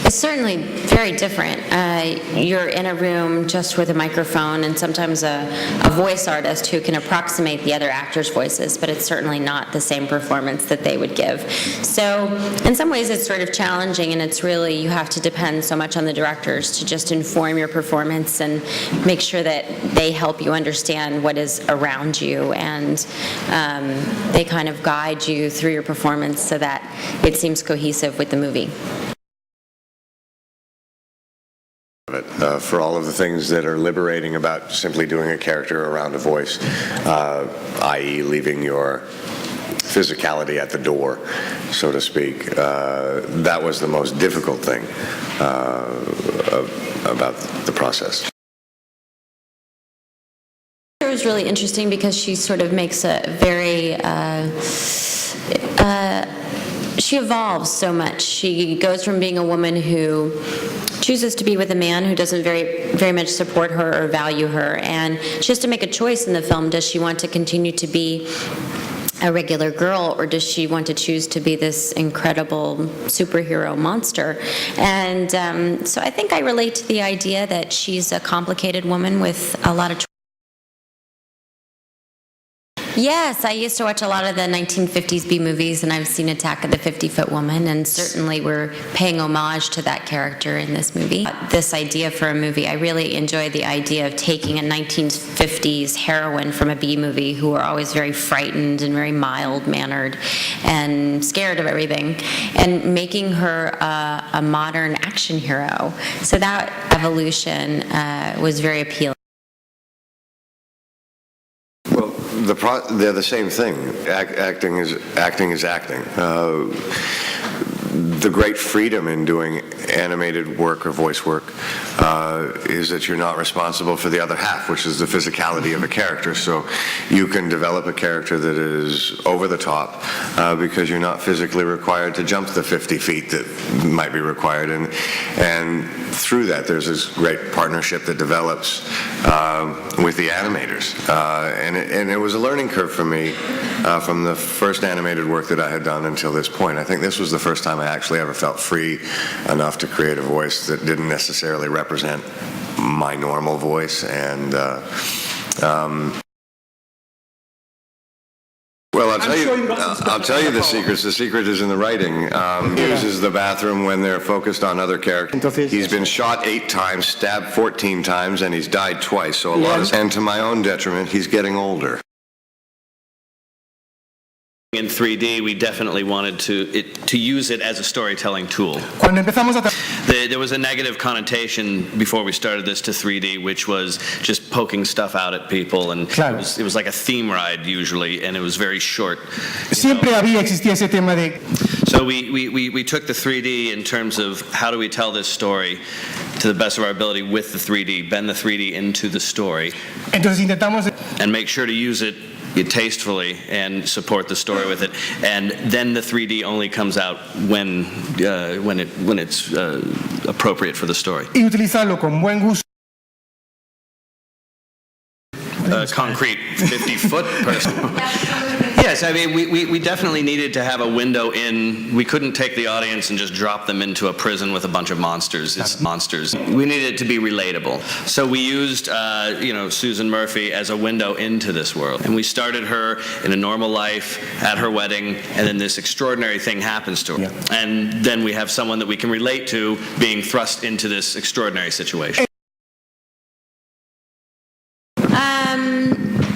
It's certainly very different. You're in a room just with a microphone and sometimes a voice artist who can approximate the other actors' voices, but it's certainly not the same performance that they would give. So in some ways it's sort of challenging, and it's really, you have to depend so much on the directors to just inform your performance and make sure that they help you understand what is around you, and they kind of guide you through your performance so that it seems cohesive with the movie. For all of the things that are liberating about simply doing a character around a voice, i.e. leaving your physicality at the door, so to speak. That was the most difficult thing about the process. It was really interesting because she sort of makes a very she evolves so much. She goes from being a woman who chooses to be with a man who doesn't very much support her or value her, and she has to make a choice in the film. Does she want to continue to be a regular girl, or does she want to choose to be this incredible superhero monster? And so I think I relate to the idea that she's a complicated woman with a lot of choices. Yes, I used to watch a lot of the 1950s B movies, and I've seen Attack of the 50-Foot Woman, and certainly we're paying homage to that character in this movie. This idea for a movie, I really enjoy the idea of taking a 1950s heroine from a B movie who are always very frightened and very mild-mannered and scared of everything, and making her a modern action hero. So that evolution was very appealing. They're the same thing. Acting is acting. The great freedom in doing animated work or voice work is that you're not responsible for the other half, which is the physicality of a character. So you can develop a character that is over the top because you're not physically required to jump the 50 feet that might be required. And through that, there's this great partnership that develops with the animators. And it was a learning curve for me from the first animated work that I had done until this point. I think this was the first time I actually ever felt free enough to create a voice that didn't necessarily represent my normal voice. And well, I'll tell you the secrets. The secret is in the writing. He uses the bathroom when they're focused on other characters. He's been shot 8 times, stabbed 14 times, and he's died twice. So a lot of, and to my own detriment, he's getting older. In 3D, we definitely wanted to use it as a storytelling tool. There was a negative connotation before we started this to 3D, which was just poking stuff out at people, and it was like a theme ride usually, and it was very short. Existía ese tema de. So we took the 3D in terms of how do we tell this story to the best of our ability with the 3D, bend the 3D into the story, and make sure to use it tastefully and support the story with it, and then the 3D only comes out when it's appropriate for the story. Y utilizarlo con buen gusto. Concrete 50-foot person. Yes, I mean, we definitely needed to have a window in. We couldn't take the audience and just drop them into a prison with a bunch of monsters. It's monsters. We needed it to be relatable. So we used, Susan Murphy as a window into this world. And we started her in a normal life at her wedding, and then this extraordinary thing happens to her. Yeah. And then we have someone that we can relate to being thrust into this extraordinary situation.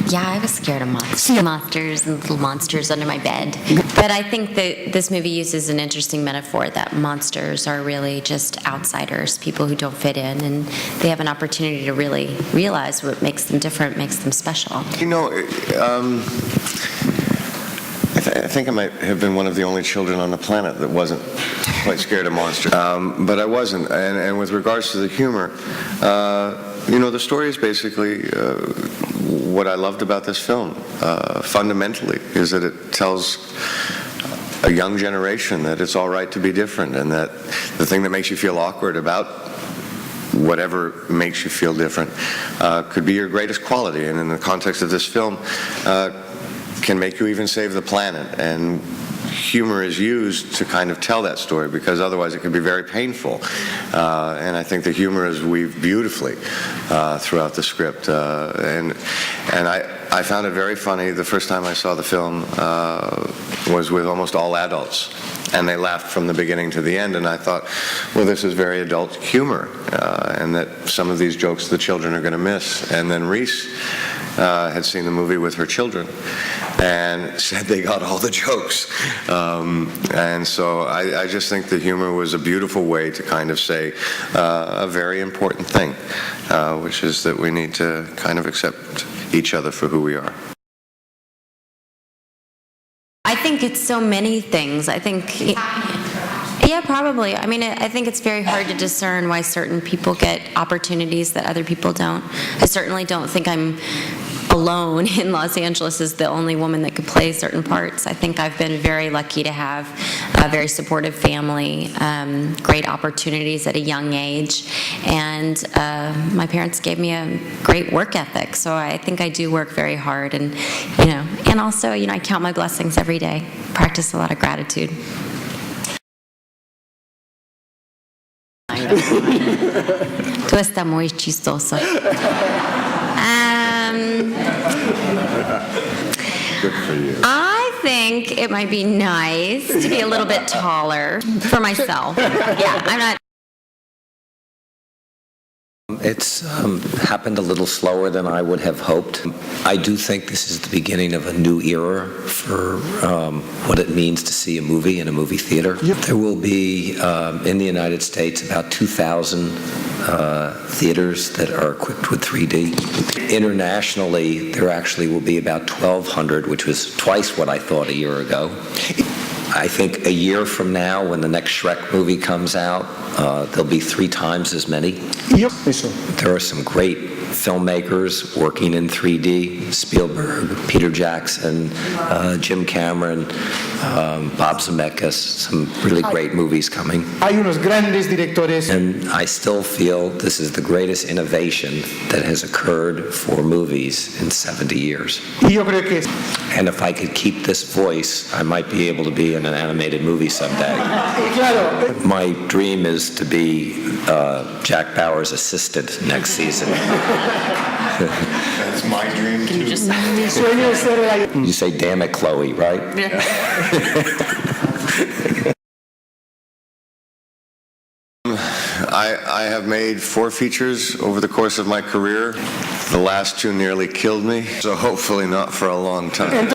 Yeah, I was scared of monsters and little monsters under my bed. But I think that this movie uses an interesting metaphor that monsters are really just outsiders, people who don't fit in, and they have an opportunity to really realize what makes them different, makes them special. I think I might have been one of the only children on the planet that wasn't quite scared of monsters. But I wasn't. And with regards to the humor, the story is basically what I loved about this film, fundamentally, is that it tells a young generation that it's all right to be different, and that the thing that makes you feel awkward about whatever makes you feel different could be your greatest quality, and in the context of this film, can make you even save the planet. And humor is used to kind of tell that story, because otherwise it can be very painful. And I think the humor is weaved beautifully throughout the script. And I found it very funny. The first time I saw the film was with almost all adults, and they laughed from the beginning to the end, and I thought, well, this is very adult humor, and that some of these jokes the children are going to miss. And then Reese had seen the movie with her children and said they got all the jokes. And so I just think the humor was a beautiful way to kind of say a very important thing, which is that we need to kind of accept each other for who we are. I think it's so many things. I think, yeah, probably. I mean, I think it's very hard to discern why certain people get opportunities that other people don't. I certainly don't think I'm alone in Los Angeles as the only woman that could play certain parts. I think I've been very lucky to have a very supportive family, great opportunities at a young age, and my parents gave me a great work ethic. So I think I do work very hard, and also, I count my blessings every day. Practice a lot of gratitude. Tú estás muy chistoso. Good for you. I think it might be nice to be a little bit taller for myself. Yeah, I'm not. It's happened a little slower than I would have hoped. I do think this is the beginning of a new era for what it means to see a movie in a movie theater. Yep. There will be, in the United States, about 2,000 theaters that are equipped with 3D. Internationally, there actually will be about 1,200, which was twice what I thought a year ago. I think a year from now, when the next Shrek movie comes out, there'll be 3 times as many. Yep, eso. There are some great filmmakers working in 3D: Spielberg, Peter Jackson, Jim Cameron, Bob Zemeckis, some really great movies coming. Hay unos grandes directores. And I still feel this is the greatest innovation that has occurred for movies in 70 years. Y yo creo que And if I could keep this voice, I might be able to be in an animated movie someday. claro, My dream is to be Jack Bauer's assistant next season. That's my dream, too. mi sueño es ser la... You say, damn it, Chloe, right? I have made 4 features over the course of my career. The last 2 nearly killed me, so hopefully not for a long time.